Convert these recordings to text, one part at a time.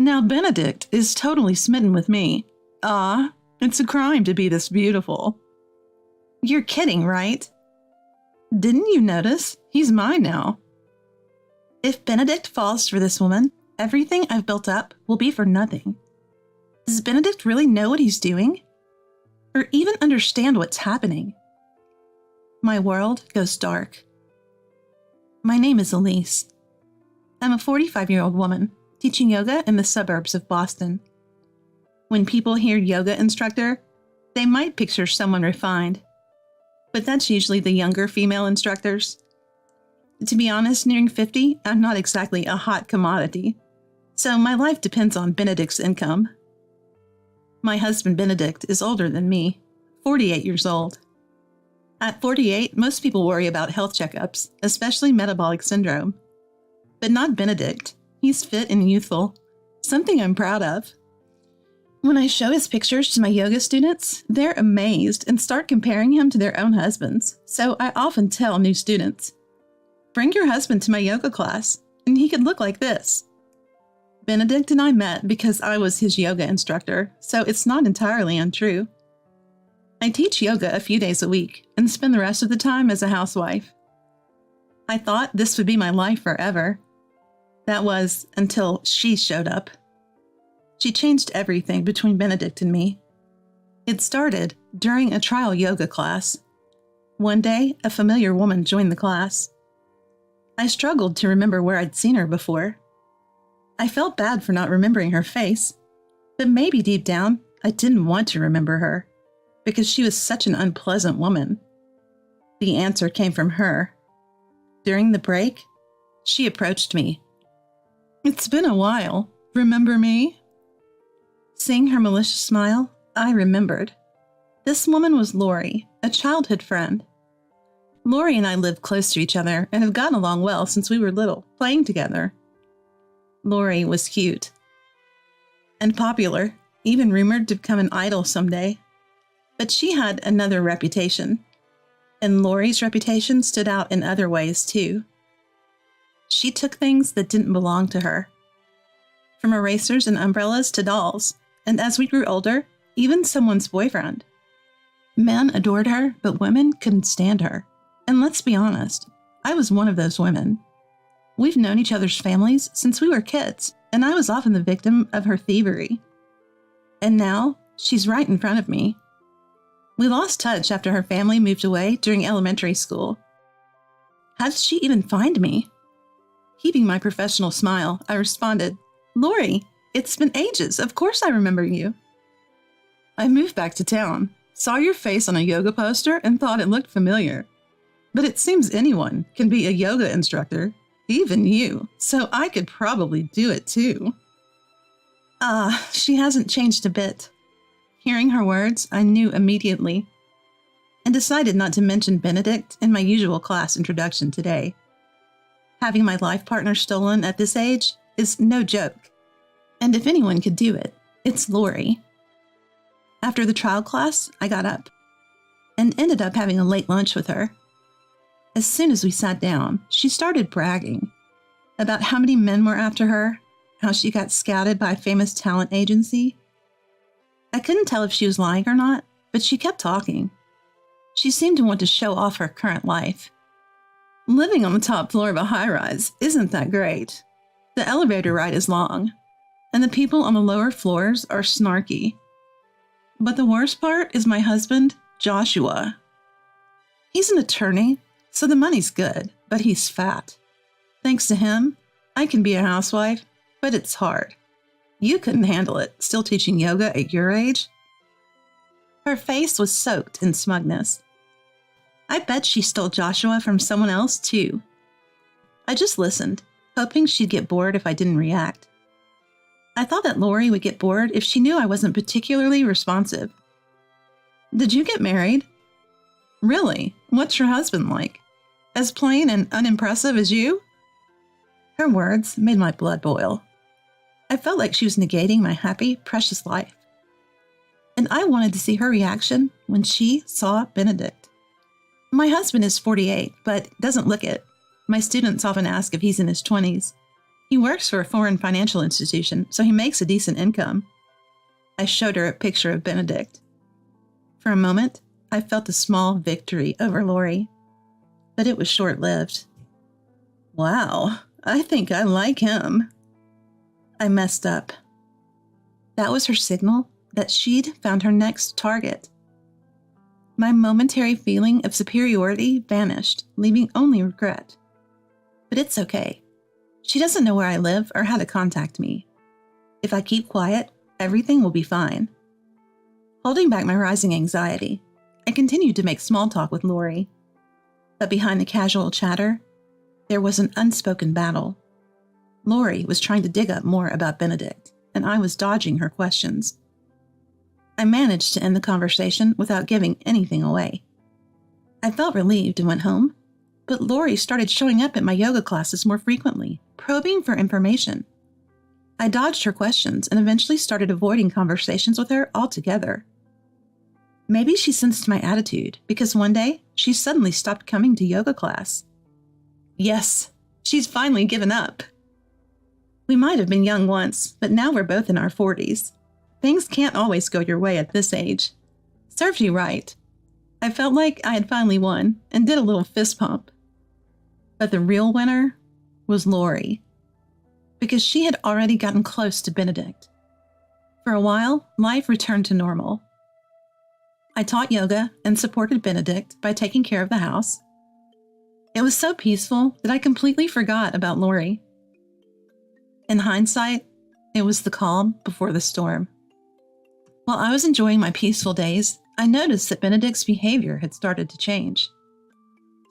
Now Benedict is totally smitten with me. Ah, it's a crime to be this beautiful. You're kidding, right? Didn't you notice? He's mine now. If Benedict falls for this woman, everything I've built up will be for nothing. Does Benedict really know what he's doing? Or even understand what's happening? My world goes dark. My name is Elise. I'm a 45-year-old woman teaching yoga in the suburbs of Boston. When people hear yoga instructor, they might picture someone refined, but that's usually the younger female instructors. To be honest, nearing 50, I'm not exactly a hot commodity, so my life depends on Benedict's income. My husband Benedict is older than me, 48 years old. At 48, most people worry about health checkups, especially metabolic syndrome. But not Benedict. He's fit and youthful, something I'm proud of. When I show his pictures to my yoga students, they're amazed and start comparing him to their own husbands, so I often tell new students, bring your husband to my yoga class, and he could look like this. Benedict and I met because I was his yoga instructor, so it's not entirely untrue. I teach yoga a few days a week and spend the rest of the time as a housewife. I thought this would be my life forever. That was until she showed up. She changed everything between Benedict and me. It started during a trial yoga class. One day, a familiar woman joined the class. I struggled to remember where I'd seen her before. I felt bad for not remembering her face, but maybe deep down, I didn't want to remember her because she was such an unpleasant woman. The answer came from her. During the break, she approached me. It's been a while. Remember me? Seeing her malicious smile, I remembered. This woman was Lori, a childhood friend. Lori and I lived close to each other and have gotten along well since we were little, playing together. Lori was cute and popular, even rumored to become an idol someday. But she had another reputation, and Lori's reputation stood out in other ways too. She took things that didn't belong to her, from erasers and umbrellas to dolls, and as we grew older, even someone's boyfriend. Men adored her, but women couldn't stand her. And let's be honest, I was one of those women. We've known each other's families since we were kids, and I was often the victim of her thievery. And now, she's right in front of me. We lost touch after her family moved away during elementary school. How did she even find me? Keeping my professional smile, I responded, Lori, it's been ages. Of course I remember you. I moved back to town, saw your face on a yoga poster, and thought it looked familiar. But it seems anyone can be a yoga instructor, even you, so I could probably do it too. She hasn't changed a bit. Hearing her words, I knew immediately, and decided not to mention Benedict in my usual class introduction today. Having my life partner stolen at this age is no joke, and if anyone could do it, it's Lori. After the trial class, I got up and ended up having a late lunch with her. As soon as we sat down, she started bragging about how many men were after her, how she got scouted by a famous talent agency. I couldn't tell if she was lying or not, but she kept talking. She seemed to want to show off her current life. Living on the top floor of a high-rise isn't that great. The elevator ride is long, and the people on the lower floors are snarky. But the worst part is my husband, Joshua. He's an attorney, so the money's good, but he's fat. Thanks to him, I can be a housewife, but it's hard. You couldn't handle it, still teaching yoga at your age? Her face was soaked in smugness. I bet she stole Joshua from someone else, too. I just listened, hoping she'd get bored if I didn't react. I thought that Lori would get bored if she knew I wasn't particularly responsive. Did you get married? Really? What's your husband like? As plain and unimpressive as you? Her words made my blood boil. I felt like she was negating my happy, precious life. And I wanted to see her reaction when she saw Benedict. My husband is 48, but doesn't look it. My students often ask if he's in his 20s. He works for a foreign financial institution, so he makes a decent income. I showed her a picture of Benedict. For a moment, I felt a small victory over Lori, but it was short-lived. Wow, I think I like him. I messed up. That was her signal that she'd found her next target. My momentary feeling of superiority vanished, leaving only regret. But it's okay. She doesn't know where I live or how to contact me. If I keep quiet, everything will be fine. Holding back my rising anxiety, I continued to make small talk with Lori. But behind the casual chatter, there was an unspoken battle. Lori was trying to dig up more about Benedict, and I was dodging her questions. I managed to end the conversation without giving anything away. I felt relieved and went home, but Lori started showing up at my yoga classes more frequently, probing for information. I dodged her questions and eventually started avoiding conversations with her altogether. Maybe she sensed my attitude because one day she suddenly stopped coming to yoga class. Yes, she's finally given up. We might have been young once, but now we're both in our 40s. Things can't always go your way at this age. Served you right. I felt like I had finally won and did a little fist pump. But the real winner was Lori, because she had already gotten close to Benedict. For a while, life returned to normal. I taught yoga and supported Benedict by taking care of the house. It was so peaceful that I completely forgot about Lori. In hindsight, it was the calm before the storm. While I was enjoying my peaceful days, I noticed that Benedict's behavior had started to change.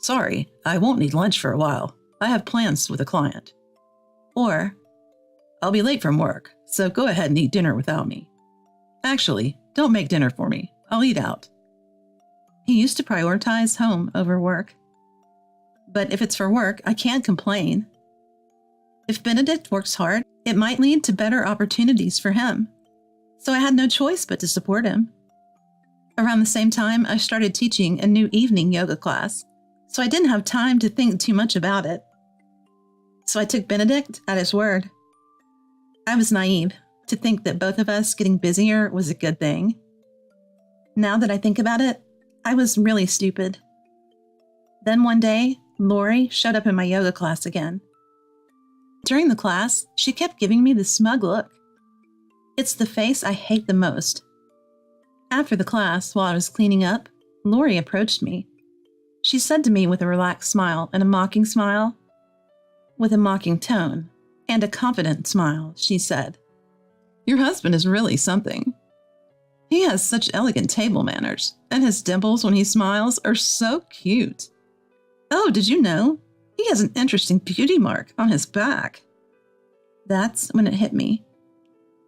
Sorry, I won't need lunch for a while. I have plans with a client. Or, I'll be late from work, so go ahead and eat dinner without me. Actually, don't make dinner for me. I'll eat out. He used to prioritize home over work. But if it's for work, I can't complain. If Benedict works hard, it might lead to better opportunities for him. So I had no choice but to support him. Around the same time, I started teaching a new evening yoga class, so I didn't have time to think too much about it. So I took Benedict at his word. I was naive to think that both of us getting busier was a good thing. Now that I think about it, I was really stupid. Then one day, Lori showed up in my yoga class again. During the class, she kept giving me the smug look. It's the face I hate the most. After the class, while I was cleaning up, Lori approached me. She said to me with a relaxed smile and a mocking smile, with a mocking tone and a confident smile, she said, "Your husband is really something. He has such elegant table manners, and his dimples when he smiles are so cute. Oh, did you know? He has an interesting beauty mark on his back." That's when it hit me.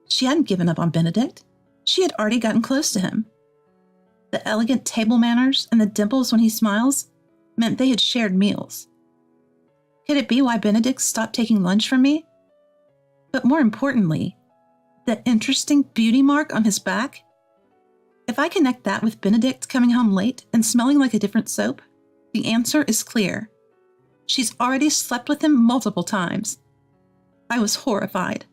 She hadn't given up on Benedict. She had already gotten close to him. The elegant table manners and the dimples when he smiles meant they had shared meals. Could it be why Benedict stopped taking lunch from me? But more importantly, the interesting beauty mark on his back? If I connect that with Benedict coming home late and smelling like a different soap, the answer is clear. She's already slept with him multiple times. I was horrified.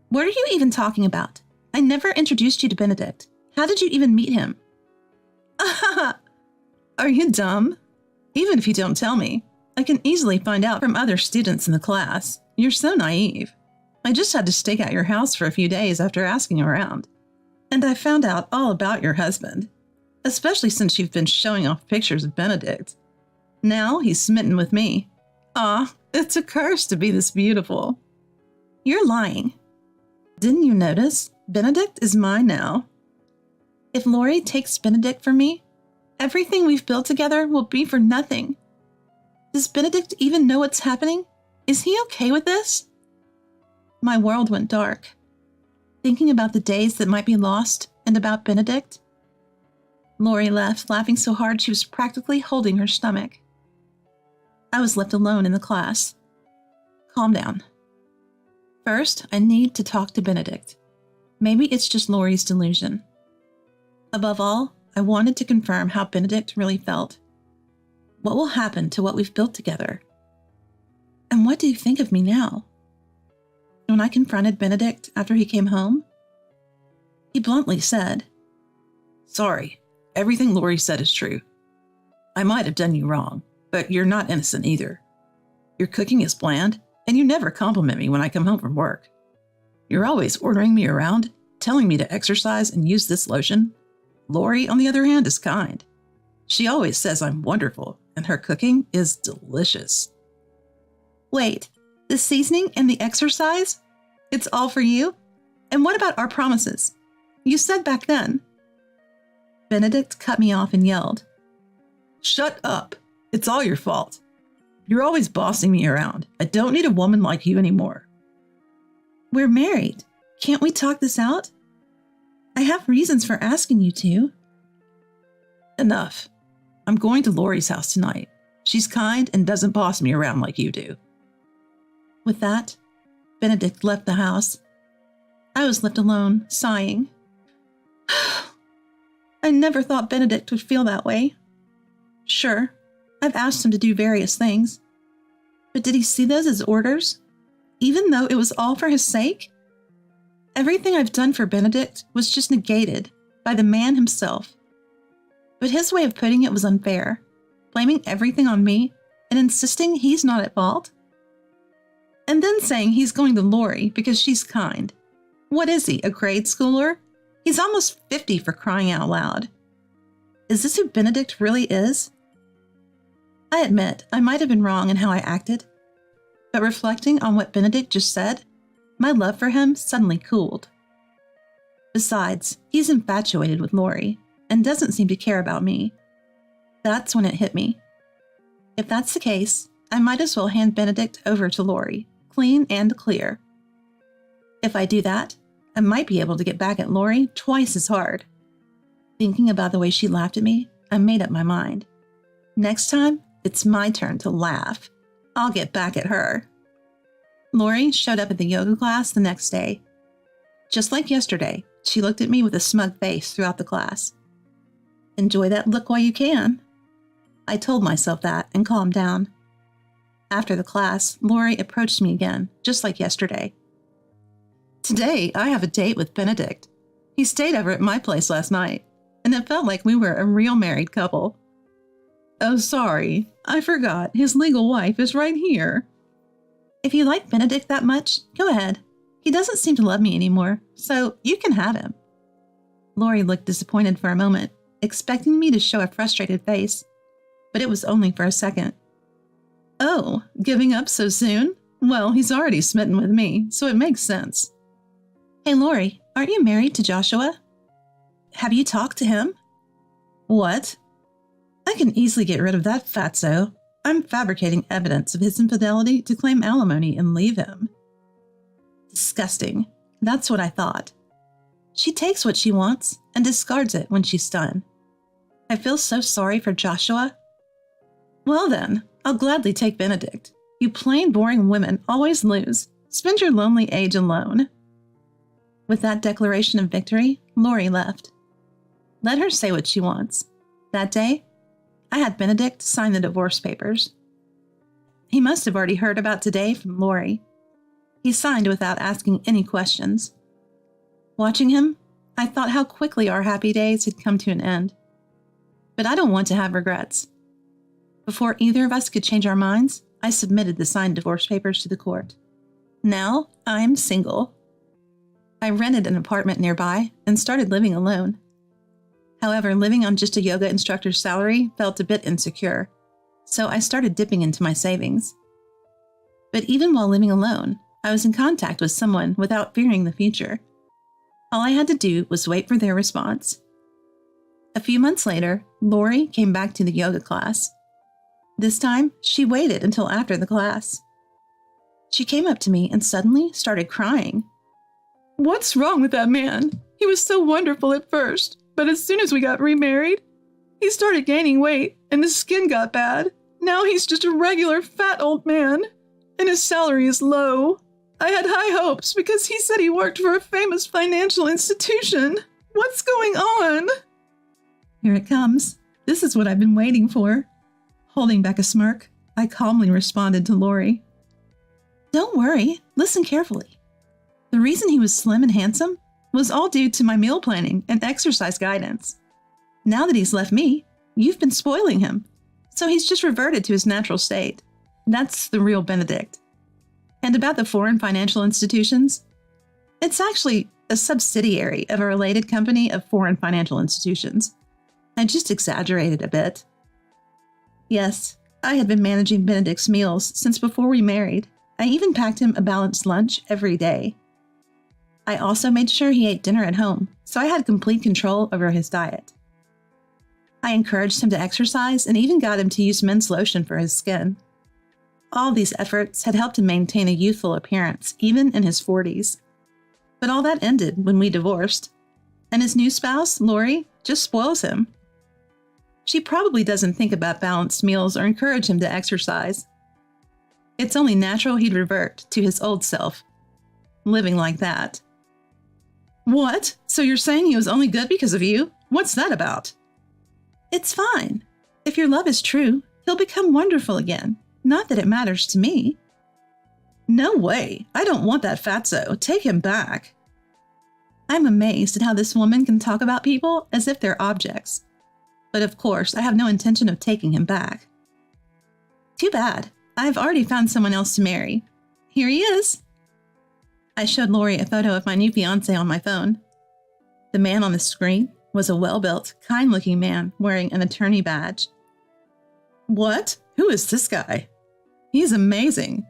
What are you even talking about? I never introduced you to Benedict. How did you even meet him? Are you dumb? Even if you don't tell me, I can easily find out from other students in the class. You're so naive. I just had to stake out your house for a few days after asking around. And I found out all about your husband, especially since you've been showing off pictures of Benedict. Now he's smitten with me. Ah, it's a curse to be this beautiful. You're lying. Didn't you notice? Benedict is mine now. If Lori takes Benedict from me, everything we've built together will be for nothing. Does Benedict even know what's happening? Is he okay with this? My world went dark, thinking about the days that might be lost and about Benedict. Lori left, laughing so hard she was practically holding her stomach. I was left alone in the class. Calm down. First, I need to talk to Benedict. Maybe it's just Lori's delusion. Above all, I wanted to confirm how Benedict really felt. What will happen to what we've built together? And what do you think of me now? when I confronted Benedict after he came home. He bluntly said, "Sorry, everything Lori said is true. I might have done you wrong, but you're not innocent either. Your cooking is bland, and you never compliment me when I come home from work. You're always ordering me around, telling me to exercise and use this lotion. Lori, on the other hand, is kind. She always says I'm wonderful, and her cooking is delicious." Wait, the seasoning and the exercise? It's all for you? And what about our promises? You said back then. Benedict cut me off and yelled, "Shut up. It's all your fault. You're always bossing me around. I don't need a woman like you anymore." We're married. Can't we talk this out? I have reasons for asking you to. Enough. I'm going to Lori's house tonight. She's kind and doesn't boss me around like you do. With that, Benedict left the house. I was left alone, sighing. I never thought Benedict would feel that way. Sure, I've asked him to do various things. But did he see those as orders? Even though it was all for his sake? Everything I've done for Benedict was just negated by the man himself. But his way of putting it was unfair, blaming everything on me and insisting he's not at fault. And then saying he's going to Lori because she's kind. What is he, a grade schooler? He's almost 50 for crying out loud. Is this who Benedict really is? I admit I might have been wrong in how I acted, but reflecting on what Benedict just said, my love for him suddenly cooled. Besides, he's infatuated with Lori and doesn't seem to care about me. That's when it hit me. If that's the case, I might as well hand Benedict over to Lori, clean and clear. If I do that, I might be able to get back at Lori twice as hard. Thinking about the way she laughed at me, I made up my mind. Next time, it's my turn to laugh. I'll get back at her. Lori showed up at the yoga class the next day. Just like yesterday, she looked at me with a smug face throughout the class. Enjoy that look while you can. I told myself that and calmed down. After the class, Lori approached me again, just like yesterday. Today, I have a date with Benedict. He stayed over at my place last night, and it felt like we were a real married couple. Oh, sorry. I forgot. His legal wife is right here. If you like Benedict that much, go ahead. He doesn't seem to love me anymore, so you can have him. Lori looked disappointed for a moment, expecting me to show a frustrated face, but it was only for a second. Oh, giving up so soon? Well, he's already smitten with me, so it makes sense. Hey, Lori, aren't you married to Joshua? Have you talked to him? What? I can easily get rid of that fatso. I'm fabricating evidence of his infidelity to claim alimony and leave him. Disgusting. That's what I thought. She takes what she wants and discards it when she's done. I feel so sorry for Joshua. Well then, I'll gladly take Benedict. You plain boring women always lose. Spend your lonely age alone. With that declaration of victory, Lori left. Let her say what she wants. That day, I had Benedict sign the divorce papers. He must have already heard about today from Lori. He signed without asking any questions. Watching him, I thought how quickly our happy days had come to an end. But I don't want to have regrets. Before either of us could change our minds, I submitted the signed divorce papers to the court. Now, I'm single. I rented an apartment nearby and started living alone. However, living on just a yoga instructor's salary felt a bit insecure, so I started dipping into my savings. But even while living alone, I was in contact with someone without fearing the future. All I had to do was wait for their response. A few months later, Lori came back to the yoga class. This time, she waited until after the class. She came up to me and suddenly started crying. What's wrong with that man? He was so wonderful at first, but as soon as we got remarried, he started gaining weight and his skin got bad. Now he's just a regular fat old man, and his salary is low. I had high hopes because he said he worked for a famous financial institution. What's going on? Here it comes. This is what I've been waiting for. Holding back a smirk, I calmly responded to Lori. Don't worry. Listen carefully. The reason he was slim and handsome was all due to my meal planning and exercise guidance. Now that he's left me, you've been spoiling him, so he's just reverted to his natural state. That's the real Benedict. And about the foreign financial institutions, it's actually a subsidiary of a related company of foreign financial institutions. I just exaggerated a bit. Yes, I had been managing Benedict's meals since before we married. I even packed him a balanced lunch every day. I also made sure he ate dinner at home, so I had complete control over his diet. I encouraged him to exercise and even got him to use men's lotion for his skin. All these efforts had helped him maintain a youthful appearance, even in his 40s. But all that ended when we divorced, and his new spouse, Lori, just spoils him. She probably doesn't think about balanced meals or encourage him to exercise. It's only natural he'd revert to his old self, living like that. What? So you're saying he was only good because of you? What's that about? It's fine. If your love is true, he'll become wonderful again. Not that it matters to me. No way. I don't want that fatso. Take him back. I'm amazed at how this woman can talk about people as if they're objects. But of course, I have no intention of taking him back. Too bad. I've already found someone else to marry. Here he is. I showed Lori a photo of my new fiancé on my phone. The man on the screen was a well-built, kind-looking man wearing an attorney badge. What? Who is this guy? He's amazing.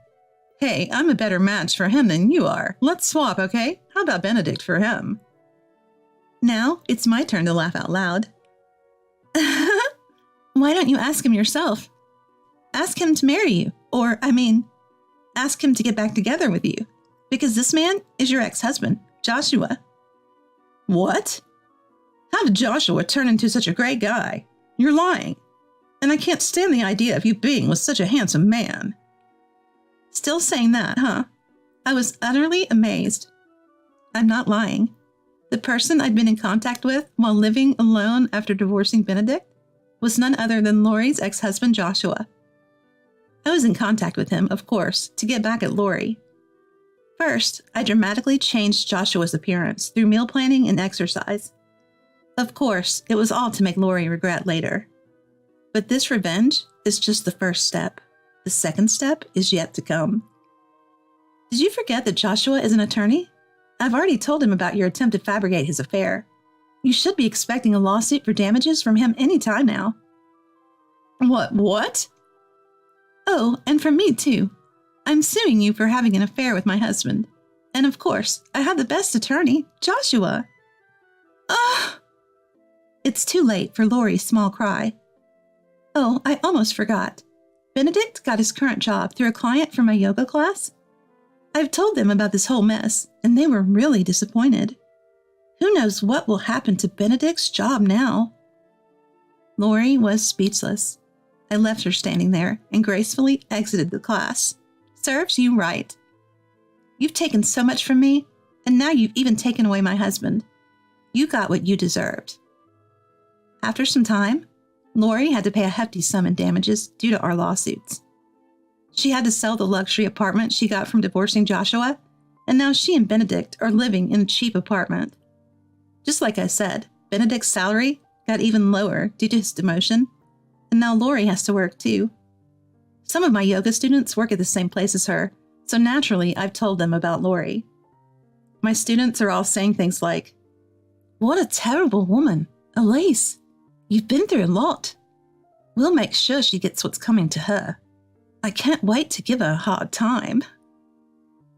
Hey, I'm a better match for him than you are. Let's swap, okay? How about Benedict for him? Now it's my turn to laugh out loud. Why don't you ask him yourself? Ask him to marry you. Or, ask him to get back together with you. Because this man is your ex-husband, Joshua. What? How did Joshua turn into such a great guy? You're lying. And I can't stand the idea of you being with such a handsome man. Still saying that, huh? I was utterly amazed. I'm not lying. The person I'd been in contact with while living alone after divorcing Benedict was none other than Lori's ex-husband, Joshua. I was in contact with him, of course, to get back at Lori. First, I dramatically changed Joshua's appearance through meal planning and exercise. Of course, it was all to make Lori regret later. But this revenge is just the first step. The second step is yet to come. Did you forget that Joshua is an attorney? I've already told him about your attempt to fabricate his affair. You should be expecting a lawsuit for damages from him any time now. What? Oh, and from me too. I'm suing you for having an affair with my husband. And of course, I have the best attorney, Joshua. Ugh! It's too late for Lori's small cry. Oh, I almost forgot. Benedict got his current job through a client from my yoga class. I've told them about this whole mess, and they were really disappointed. Who knows what will happen to Benedict's job now? Lori was speechless. I left her standing there and gracefully exited the class. Serves you right. You've taken so much from me, and now you've even taken away my husband. You got what you deserved. After some time, Lori had to pay a hefty sum in damages due to our lawsuits. She had to sell the luxury apartment she got from divorcing Joshua, and now she and Benedict are living in a cheap apartment. Just like I said, Benedict's salary got even lower due to his demotion, and now Lori has to work too. Some of my yoga students work at the same place as her, so naturally I've told them about Lori. My students are all saying things like, "What a terrible woman, Elise. You've been through a lot. We'll make sure she gets what's coming to her. I can't wait to give her a hard time."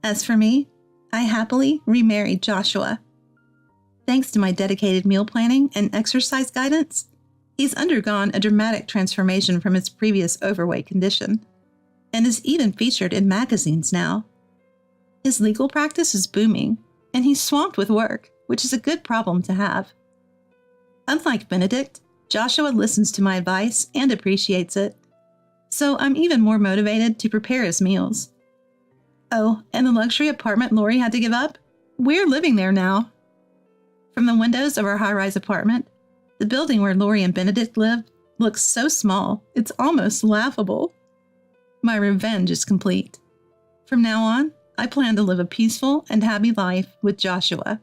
As for me, I happily remarried Joshua. Thanks to my dedicated meal planning and exercise guidance, he's undergone a dramatic transformation from his previous overweight condition, and is even featured in magazines now. His legal practice is booming, and he's swamped with work, which is a good problem to have. Unlike Benedict, Joshua listens to my advice and appreciates it, so I'm even more motivated to prepare his meals. Oh, and the luxury apartment Lori had to give up? We're living there now. From the windows of our high-rise apartment, the building where Lori and Benedict live looks so small, it's almost laughable. My revenge is complete. From now on, I plan to live a peaceful and happy life with Joshua.